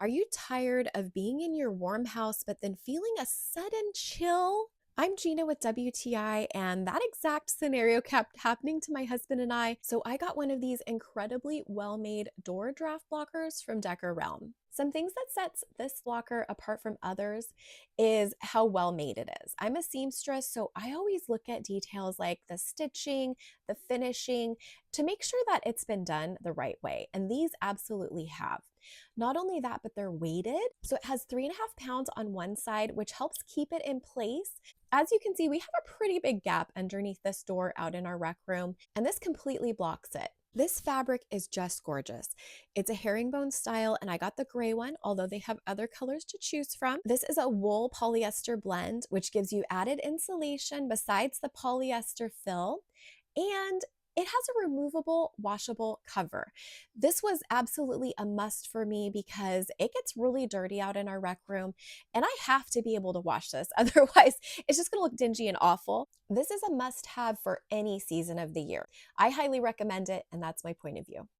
Are you tired of being in your warm house but then feeling a sudden chill? I'm Gina with WTI, and that exact scenario kept happening to my husband and I, so I got one of these incredibly well-made door draft blockers from DECOREALM. Some things that sets this blocker apart from others is how well made it is. I'm a seamstress, so I always look at details like the stitching, the finishing, to make sure that it's been done the right way, and these absolutely have. Not only that, but they're weighted. So it has 3.5 pounds on one side, which helps keep it in place. As you can see, we have a pretty big gap underneath this door out in our rec room, and this completely blocks it. This fabric is just gorgeous. It's a herringbone style, and I got the gray one, although they have other colors to choose from. This is a wool polyester blend, which gives you added insulation besides the polyester fill. And it has a removable, washable cover. This was absolutely a must for me because it gets really dirty out in our rec room, and I have to be able to wash this. Otherwise, it's just gonna look dingy and awful. This is a must have for any season of the year. I highly recommend it, and that's my point of view.